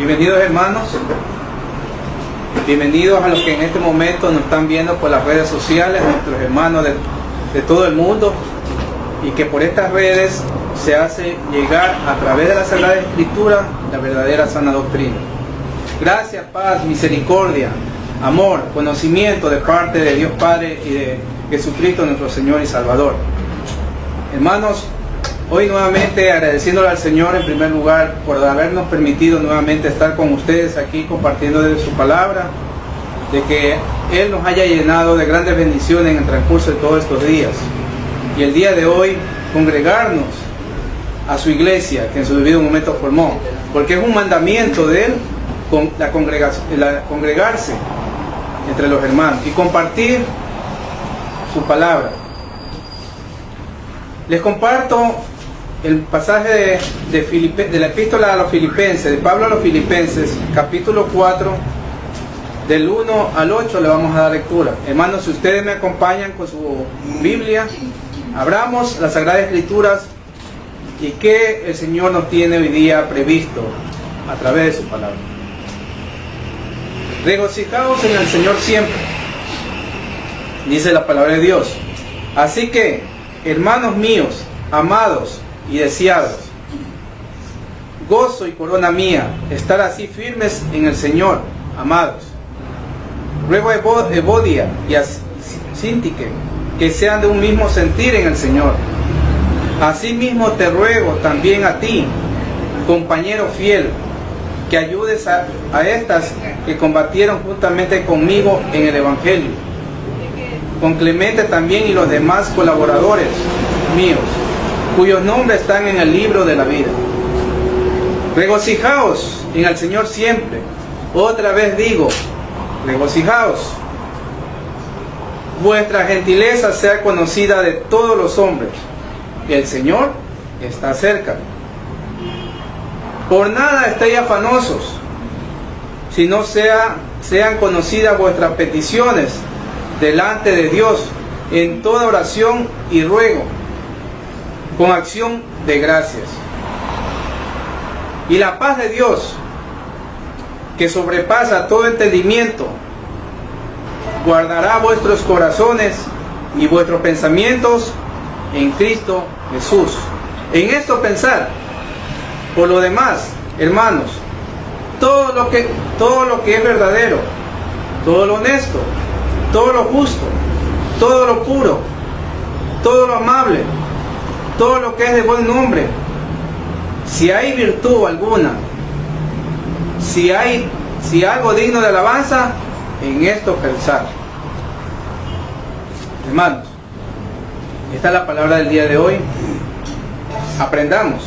Bienvenidos hermanos, bienvenidos a los que en este momento nos están viendo por las redes sociales, nuestros hermanos de todo el mundo, y que por estas redes se hace llegar a través de la Sagrada Escritura la verdadera sana doctrina. Gracias, paz, misericordia, amor, conocimiento de parte de Dios Padre y de Jesucristo nuestro Señor y Salvador. Hermanos, hoy nuevamente agradeciéndole al Señor en primer lugar por habernos permitido nuevamente estar con ustedes aquí compartiendo de su palabra, de que Él nos haya llenado de grandes bendiciones en el transcurso de todos estos días. Y el día de hoy congregarnos a su iglesia que en su debido momento formó, porque es un mandamiento de Él con congregarse entre los hermanos y compartir su palabra. Les comparto el pasaje de la epístola a los Filipenses, de Pablo a los Filipenses, capítulo 4, del 1 al 8 le vamos a dar lectura. Hermanos, si ustedes me acompañan con su Biblia, abramos las Sagradas Escrituras y qué el Señor nos tiene hoy día previsto a través de su palabra. Regocijaos en el Señor siempre, dice la palabra de Dios. Así que, hermanos míos, amados y deseados, gozo y corona mía, estar así firmes en el Señor, amados. Ruego a Evodia y a Síntique que sean de un mismo sentir en el Señor. Asimismo te ruego también a ti, compañero fiel, que ayudes a estas que combatieron juntamente conmigo en el Evangelio, con Clemente también y los demás colaboradores míos, cuyos nombres están en el libro de la vida. Regocijaos en el Señor siempre. Otra vez digo, regocijaos. Vuestra gentileza sea conocida de todos los hombres. El Señor está cerca. Por nada estéis afanosos, sino sean conocidas vuestras peticiones delante de Dios en toda oración y ruego, con acción de gracias. Y la paz de Dios, que sobrepasa todo entendimiento, guardará vuestros corazones y vuestros pensamientos en Cristo Jesús. En esto pensar. Por lo demás, hermanos, todo lo que es verdadero, todo lo honesto, todo lo justo, todo lo puro, todo lo amable, todo lo que es de buen nombre, si hay virtud alguna, si algo digno de alabanza, en esto pensar. Hermanos, esta es la palabra del día de hoy. Aprendamos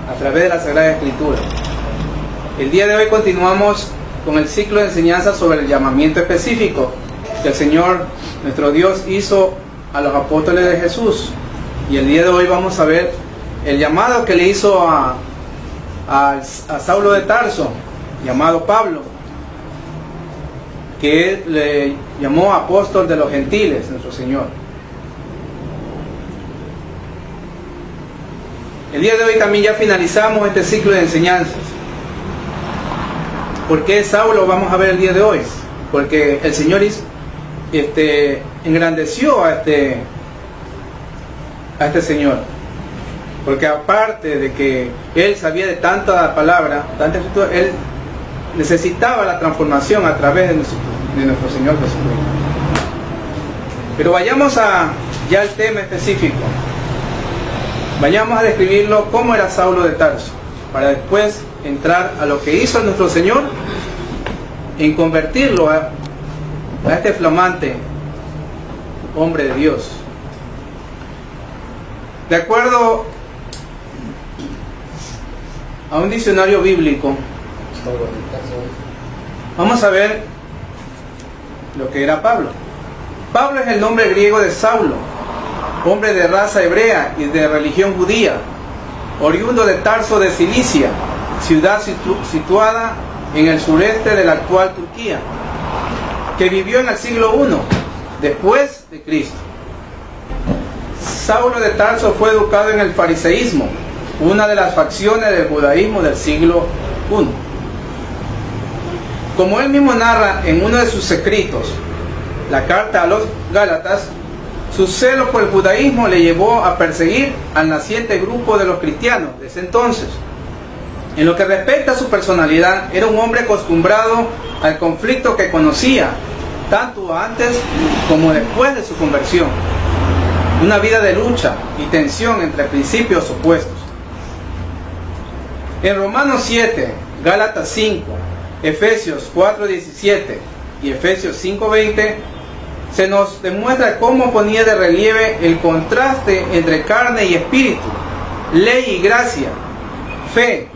a través de la Sagrada Escritura. El día de hoy continuamos con el ciclo de enseñanza sobre el llamamiento específico que el Señor, nuestro Dios, hizo a los apóstoles de Jesús. Y el día de hoy vamos a ver el llamado que le hizo a Saulo de Tarso, llamado Pablo, que él le llamó apóstol de los gentiles, nuestro Señor. El día de hoy también ya finalizamos este ciclo de enseñanzas. ¿Por qué Saulo vamos a ver el día de hoy? Porque el Señor engrandeció a este Señor. Porque aparte de que él sabía de tanta palabra, tanta escritura, él necesitaba la transformación a través de nuestro Señor Jesucristo. Pero vayamos ya al tema específico. Vayamos a describirlo cómo era Saulo de Tarso, para después entrar a lo que hizo nuestro Señor en convertirlo a este flamante hombre de Dios. De acuerdo a un diccionario bíblico, vamos a ver lo que era Pablo. Pablo es el nombre griego de Saulo, hombre de raza hebrea y de religión judía, oriundo de Tarso de Cilicia, ciudad situada en el sureste de la actual Turquía, que vivió en el siglo I después de Cristo. Saulo de Tarso fue educado en el fariseísmo, una de las facciones del judaísmo del siglo I. como él mismo narra en uno de sus escritos, la carta a los Gálatas, su celo por el judaísmo le llevó a perseguir al naciente grupo de los cristianos de ese entonces. En lo que respecta a su personalidad, era un hombre acostumbrado al conflicto que conocía, tanto antes como después de su conversión. Una vida de lucha y tensión entre principios opuestos. En Romanos 7, Gálatas 5, Efesios 4:17 y Efesios 5:20, se nos demuestra cómo ponía de relieve el contraste entre carne y espíritu, ley y gracia, fe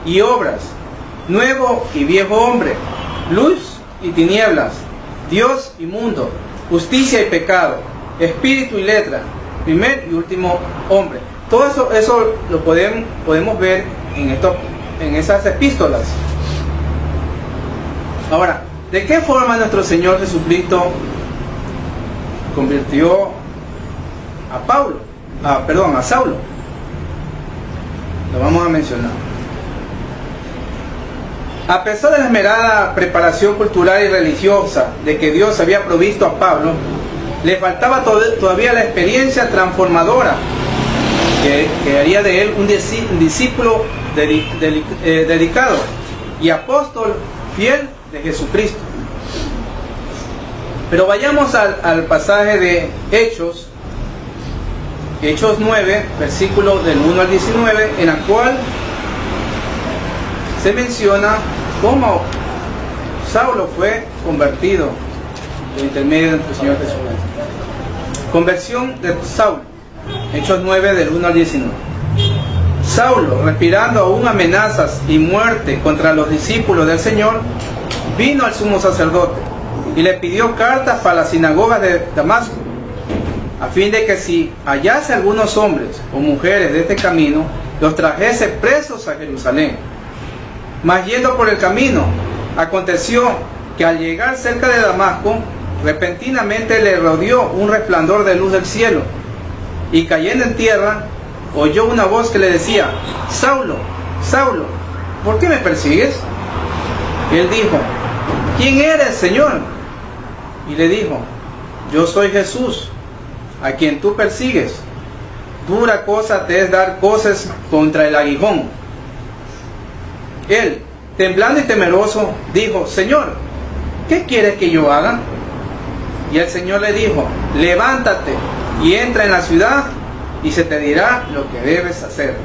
y obras, nuevo y viejo hombre, luz y tinieblas, Dios y mundo, justicia y pecado, espíritu y letra, primer y último hombre. Todo eso lo podemos ver en esas epístolas. Ahora, ¿de qué forma nuestro Señor Jesucristo convirtió a Saulo? Lo vamos a mencionar. A pesar de la esmerada preparación cultural y religiosa de que Dios había provisto a Pablo, le faltaba todavía la experiencia transformadora que haría de él un discípulo dedicado y apóstol fiel de Jesucristo. Pero vayamos al pasaje de Hechos 9, versículo del 1 al 19, en la cual se menciona cómo Saulo fue convertido por intermedio de nuestro Señor Jesucristo. Conversión de Saulo, Hechos 9, del 1 al 19. Saulo, respirando aún amenazas y muerte contra los discípulos del Señor, vino al sumo sacerdote y le pidió cartas para las sinagogas de Damasco, a fin de que si hallase algunos hombres o mujeres de este camino, los trajese presos a Jerusalén. Mas yendo por el camino, aconteció que al llegar cerca de Damasco, repentinamente le rodeó un resplandor de luz del cielo, y cayendo en tierra, oyó una voz que le decía: Saulo, Saulo, ¿por qué me persigues? Y él dijo: ¿quién eres, Señor? Y le dijo: yo soy Jesús, a quien tú persigues. Dura cosa te es dar coces contra el aguijón. Él, temblando y temeroso, dijo: Señor, ¿qué quieres que yo haga? Y el Señor le dijo: levántate y entra en la ciudad, y se te dirá lo que debes hacer.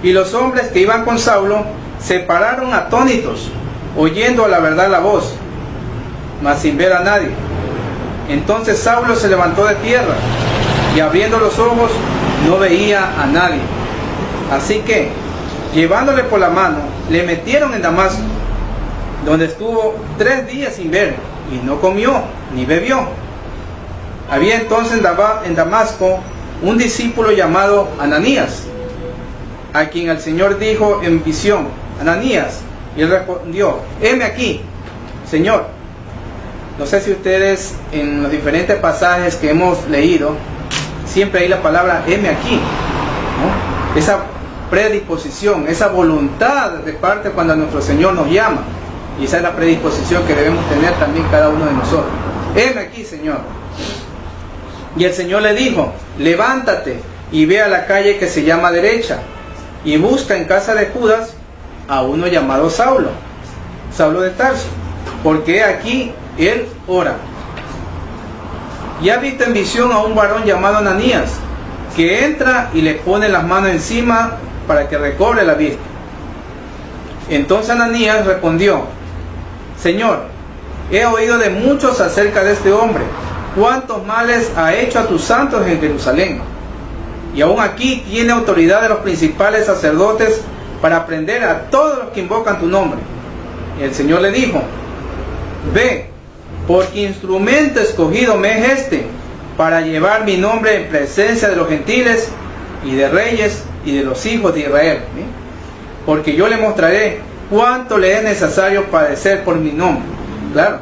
Y los hombres que iban con Saulo se pararon atónitos, oyendo a la verdad la voz, mas sin ver a nadie. Entonces Saulo se levantó de tierra, y abriendo los ojos no veía a nadie. Así que, llevándole por la mano, le metieron en Damasco, donde estuvo 3 días sin ver, y no comió ni bebió. Había entonces en Damasco un discípulo llamado Ananías, a quien el Señor dijo en visión: Ananías. Y él respondió: heme aquí, Señor. No sé si ustedes, en los diferentes pasajes que hemos leído, siempre hay la palabra heme aquí, ¿no? Esa predisposición, esa voluntad de parte cuando nuestro Señor nos llama. Y esa es la predisposición que debemos tener también cada uno de nosotros. Heme aquí, Señor. Y el Señor le dijo: levántate y ve a la calle que se llama Derecha, y busca en casa de Judas a uno llamado Saulo, Saulo de Tarso, porque aquí él ora. Y ha visto en visión a un varón llamado Ananías, que entra y le pone las manos encima para que recobre la vista. Entonces Ananías respondió: Señor, he oído de muchos acerca de este hombre, cuántos males ha hecho a tus santos en Jerusalén, y aún aquí tiene autoridad de los principales sacerdotes para prender a todos los que invocan tu nombre. Y el Señor le dijo: ve, porque instrumento escogido me es este, para llevar mi nombre en presencia de los gentiles y de reyes y de los hijos de Israel. ¿Sí? Porque yo le mostraré cuánto le es necesario padecer por mi nombre. Claro,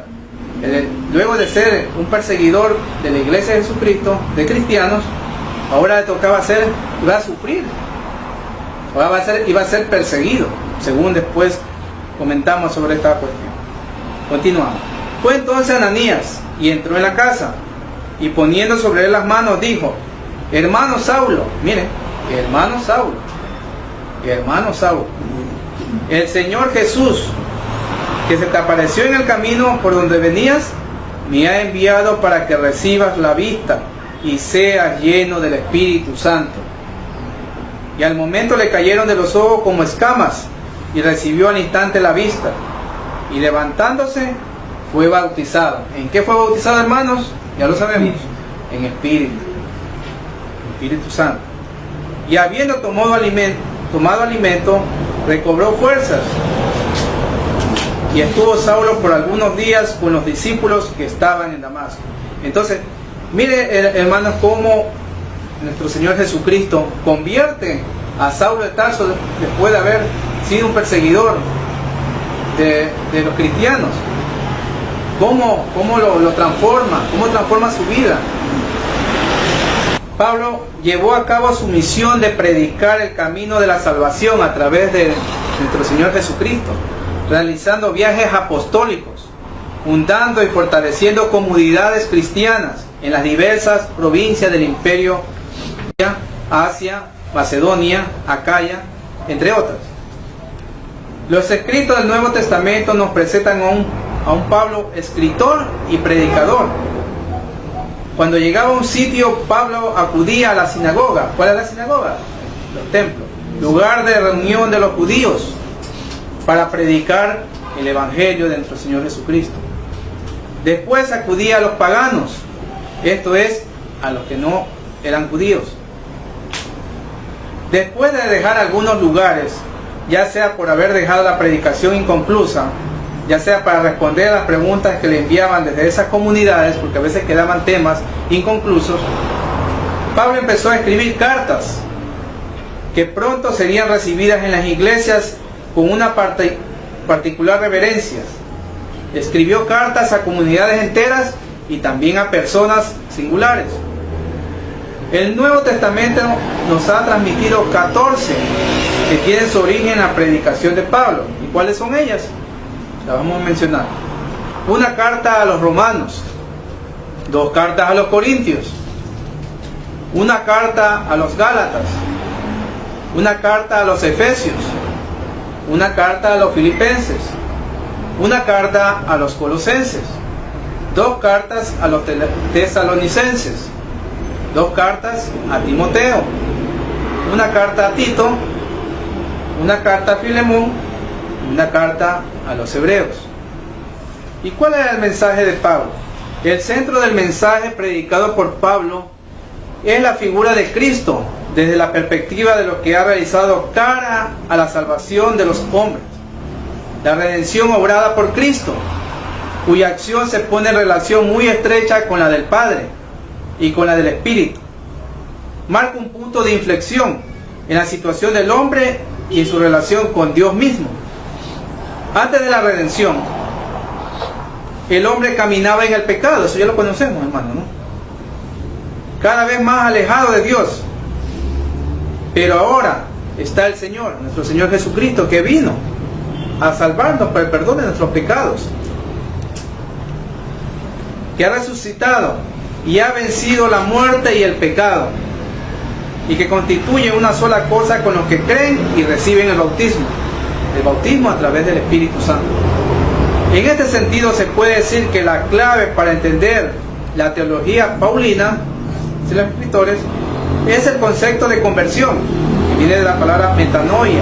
luego de ser un perseguidor de la iglesia de Jesucristo, de cristianos, ahora le tocaba iba a sufrir, ahora iba a ser perseguido, según después comentamos sobre esta cuestión. Continuamos. Fue entonces Ananías y entró en la casa y poniendo sobre él las manos dijo: hermano Saulo, miren, hermano Saulo, el Señor Jesús, que se te apareció en el camino por donde venías, me ha enviado para que recibas la vista y seas lleno del Espíritu Santo. Y al momento le cayeron de los ojos como escamas, y recibió al instante la vista, y levantándose fue bautizado. ¿En qué fue bautizado, hermanos? Ya lo sabemos, en Espíritu Santo. Y habiendo tomado alimento, recobró fuerzas. Y estuvo Saulo por algunos días con los discípulos que estaban en Damasco. Entonces, mire, hermanos, cómo nuestro Señor Jesucristo convierte a Saulo de Tarso después de haber sido un perseguidor de los cristianos. Cómo lo transforma, cómo transforma su vida. Pablo llevó a cabo su misión de predicar el camino de la salvación a través de nuestro Señor Jesucristo, realizando viajes apostólicos, fundando y fortaleciendo comunidades cristianas en las diversas provincias del imperio, Asia, Macedonia, Acaya, entre otras. Los escritos del Nuevo Testamento nos presentan a un Pablo escritor y predicador. Cuando llegaba a un sitio, Pablo acudía a la sinagoga. ¿Cuál es la sinagoga? Los templos, lugar de reunión de los judíos, para predicar el Evangelio de nuestro Señor Jesucristo. Después acudía a los paganos, esto es, a los que no eran judíos. Después de dejar algunos lugares, ya sea por haber dejado la predicación inconclusa, ya sea para responder a las preguntas que le enviaban desde esas comunidades, porque a veces quedaban temas inconclusos, Pablo empezó a escribir cartas que pronto serían recibidas en las iglesias con una particular reverencia. Escribió cartas a comunidades enteras y también a personas singulares. El Nuevo Testamento nos ha transmitido 14 que tienen su origen en la predicación de Pablo. ¿Y cuáles son ellas? Las vamos a mencionar. Una carta a los romanos, 2 cartas a los corintios, una carta a los gálatas, una carta a los efesios, una carta a los filipenses, una carta a los colosenses, 2 cartas a los tesalonicenses, 2 cartas a Timoteo, una carta a Tito, una carta a Filemón, una carta a los hebreos. ¿Y cuál era el mensaje de Pablo? El centro del mensaje predicado por Pablo es la figura de Cristo desde la perspectiva de lo que ha realizado cara a la salvación de los hombres, la redención obrada por Cristo, cuya acción se pone en relación muy estrecha con la del Padre y con la del Espíritu. Marca un punto de inflexión en la situación del hombre y en su relación con Dios mismo. Antes de la redención, el hombre caminaba en el pecado, eso ya lo conocemos, hermano, ¿no? Cada vez más alejado de Dios. Pero ahora está el Señor, nuestro Señor Jesucristo, que vino a salvarnos por el perdón de nuestros pecados, que ha resucitado y ha vencido la muerte y el pecado, y que constituye una sola cosa con los que creen y reciben el bautismo a través del Espíritu Santo. En este sentido se puede decir que la clave para entender la teología paulina de los escritores es el concepto de conversión, que viene de la palabra metanoia,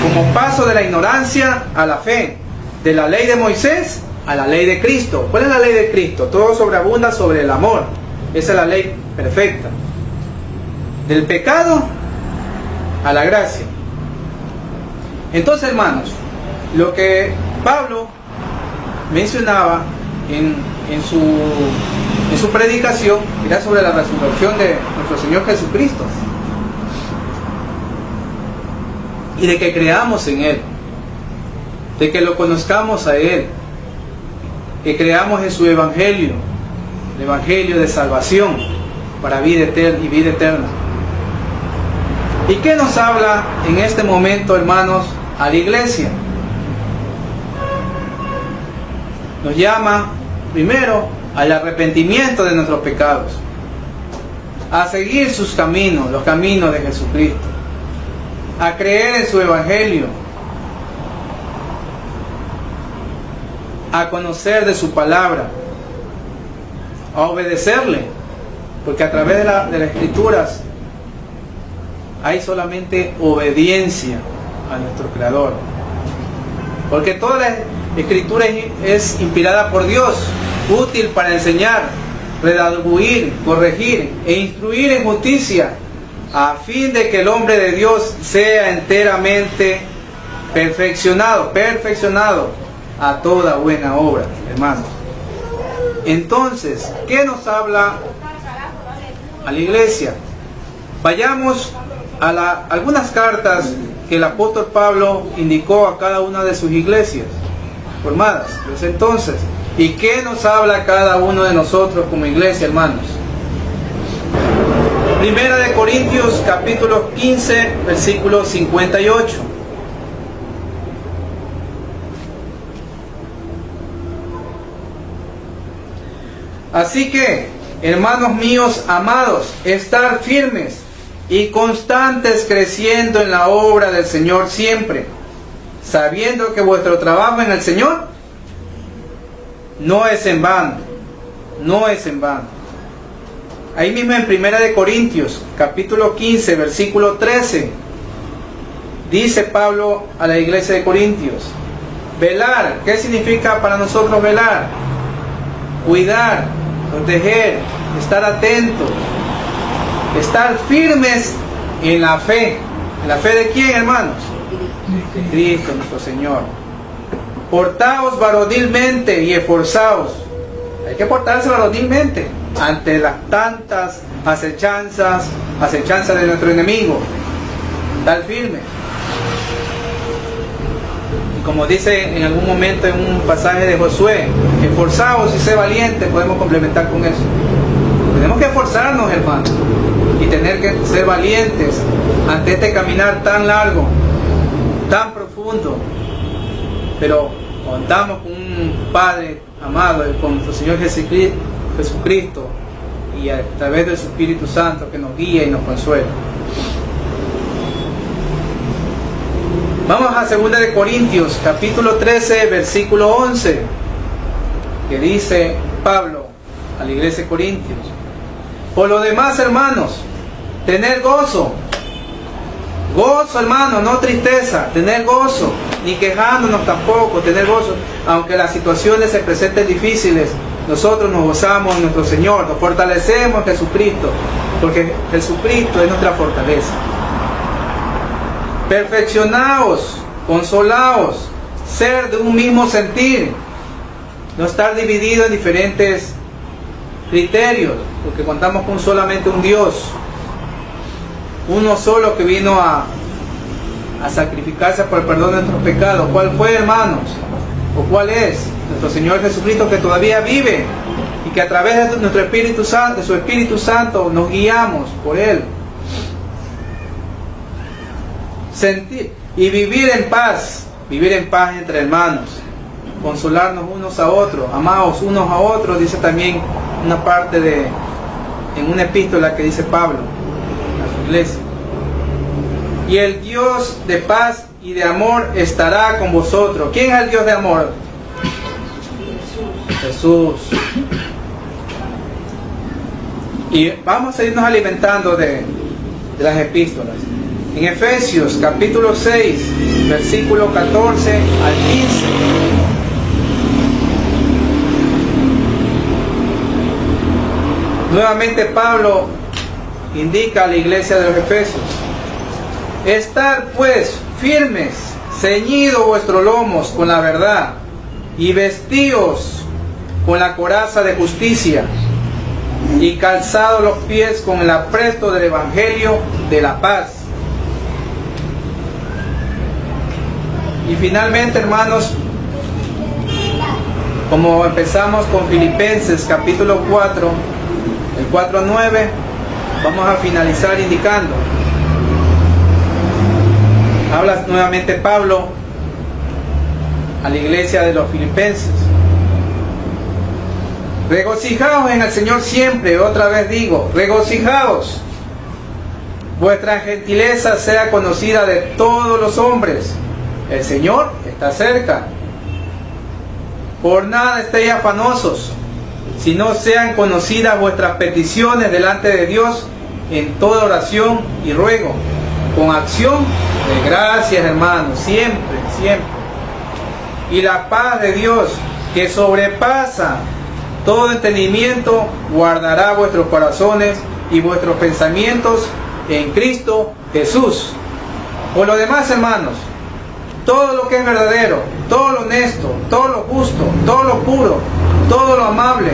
como paso de la ignorancia a la fe, de la ley de Moisés a la ley de Cristo. ¿Cuál es la ley de Cristo? Todo sobreabunda sobre el amor. Esa es la ley perfecta. Del pecado a la gracia. Entonces, hermanos, lo que Pablo mencionaba en su predicación era sobre la resurrección de nuestro Señor Jesucristo y de que creamos en Él, de que lo conozcamos a Él, que creamos en su Evangelio, el Evangelio de salvación para vida eterna y vida eterna. ¿Y qué nos habla en este momento, hermanos, a la iglesia? nos llama primero al arrepentimiento de nuestros pecados, a seguir sus caminos, los caminos de Jesucristo, a creer en su evangelio, a conocer de su palabra, a obedecerle, porque a través de las escrituras hay solamente obediencia a nuestro Creador, porque toda la escritura es inspirada por Dios, útil para enseñar, redarguir, corregir e instruir en justicia, a fin de que el hombre de Dios sea enteramente perfeccionado a toda buena obra, hermanos. Entonces, ¿qué nos habla a la iglesia? Vayamos a algunas cartas que el apóstol Pablo indicó a cada una de sus iglesias formadas desde entonces. ¿Y qué nos habla cada uno de nosotros como iglesia, hermanos? Primera de Corintios, capítulo 15, versículo 58. Así que, hermanos míos amados, estar firmes y constantes, creciendo en la obra del Señor siempre, sabiendo que vuestro trabajo en el Señor no es en vano, no es en vano. Ahí mismo en Primera de Corintios, capítulo 15, versículo 13, dice Pablo a la iglesia de Corintios: velar. ¿Qué significa para nosotros velar? Cuidar, proteger, estar atentos, estar firmes en la fe. ¿En la fe de quién, hermanos? De Cristo nuestro Señor. Portaos varonilmente y esforzaos. Hay que portarse varonilmente ante las tantas acechanzas de nuestro enemigo. Estar firme. Y como dice en algún momento en un pasaje de Josué, esforzaos y sé valiente, podemos complementar con eso. Tenemos que esforzarnos, hermanos, y tener que ser valientes ante este caminar tan largo, tan profundo. Pero contamos con un Padre amado, con nuestro Señor Jesucristo, y a través de su Espíritu Santo que nos guía y nos consuela. Vamos a 2 de Corintios, capítulo 13, versículo 11, que dice Pablo a la iglesia de Corintios: por lo demás, hermanos, tener gozo. Gozo, hermanos, no tristeza, tener gozo, ni quejándonos tampoco, tener gozo. Aunque las situaciones se presenten difíciles, nosotros nos gozamos en nuestro Señor, nos fortalecemos en Jesucristo, porque Jesucristo es nuestra fortaleza. Perfeccionaos, consolaos, ser de un mismo sentir, no estar dividido en diferentes criterios, porque contamos con solamente un Dios, uno solo que vino a sacrificarse por el perdón de nuestros pecados. ¿Cuál fue, hermanos? ¿O cuál es? Nuestro Señor Jesucristo, que todavía vive y que a través de nuestro Espíritu Santo, de su Espíritu Santo, nos guiamos por Él. Sentir y vivir en paz entre hermanos, consolarnos unos a otros, amados unos a otros, dice también una parte en una epístola que dice Pablo a su iglesia. Y el Dios de paz y de amor estará con vosotros. ¿Quién es el Dios de amor? Jesús. Y vamos a irnos alimentando de las epístolas. En Efesios capítulo 6, versículo 14 al 15. Nuevamente Pablo indica a la iglesia de los Efesios: estar pues firmes, ceñidos vuestros lomos con la verdad, y vestíos con la coraza de justicia, y calzados los pies con el apresto del evangelio de la paz. Y finalmente, hermanos, como empezamos con Filipenses capítulo 4, el 4 a 9, vamos a finalizar indicando. Habla nuevamente Pablo a la iglesia de los Filipenses Regocijaos en el Señor siempre, otra vez digo, regocijaos. Vuestra gentileza sea conocida de todos los hombres. El Señor está cerca. Por nada estéis afanosos, sino sean conocidas vuestras peticiones delante de Dios en toda oración y ruego, con acción de gracias, hermanos, siempre, siempre. Y la paz de Dios, que sobrepasa todo entendimiento, guardará vuestros corazones y vuestros pensamientos en Cristo Jesús. Por lo demás, hermanos, todo lo que es verdadero, todo lo honesto, todo lo justo, todo lo puro, todo lo amable,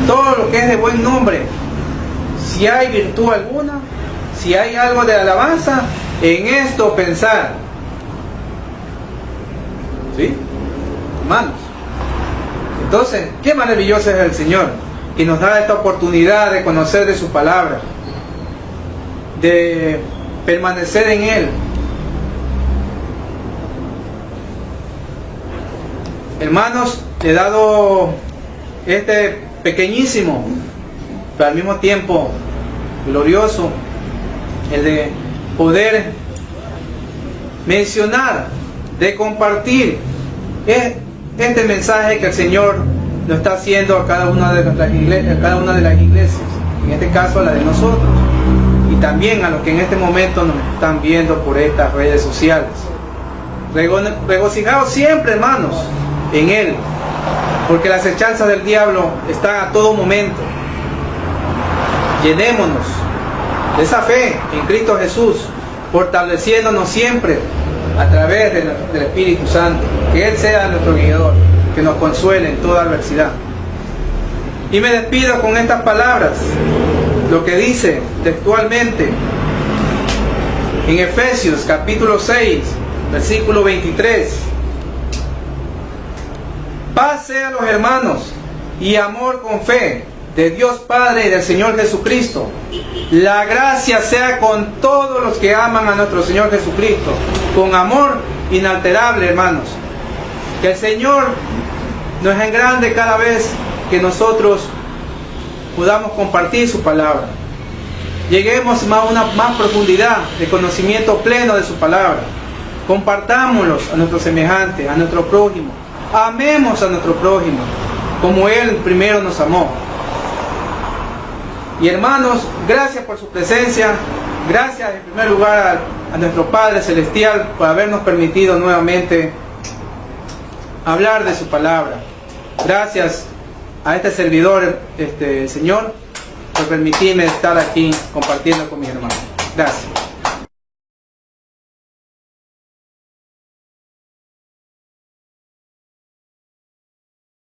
todo lo que es de buen nombre, si hay virtud alguna, si hay algo de alabanza, en esto pensar. ¿Sí? Hermanos, entonces, qué maravilloso es el Señor, que nos da esta oportunidad de conocer de su palabra, de permanecer en Él. Hermanos, he dado este pequeñísimo, pero al mismo tiempo glorioso, el de poder mencionar, de compartir este mensaje que el Señor nos está haciendo a cada una de nuestras iglesias, a cada una de las iglesias, en este caso a la de nosotros, y también a los que en este momento nos están viendo por estas redes sociales. Regocijaos siempre, hermanos, en Él, porque las acechanzas del diablo están a todo momento. Llenémonos de esa fe en Cristo Jesús, fortaleciéndonos siempre a través del Espíritu Santo, que Él sea nuestro guiador, que nos consuele en toda adversidad. Y me despido con estas palabras, lo que dice textualmente en Efesios capítulo 6, versículo 23. Paz sea a los hermanos y amor con fe de Dios Padre y del Señor Jesucristo. La gracia sea con todos los que aman a nuestro Señor Jesucristo, con amor inalterable, hermanos. Que el Señor nos engrande cada vez que nosotros podamos compartir su palabra. Lleguemos a una más profundidad de conocimiento pleno de su palabra. Compartámoslos a nuestros semejantes, a nuestro prójimo. Amemos a nuestro prójimo como Él primero nos amó. Y hermanos, gracias por su presencia. Gracias en primer lugar a nuestro Padre Celestial por habernos permitido nuevamente hablar de su palabra. Gracias a este servidor, Señor, por permitirme estar aquí compartiendo con mis hermanos. Gracias.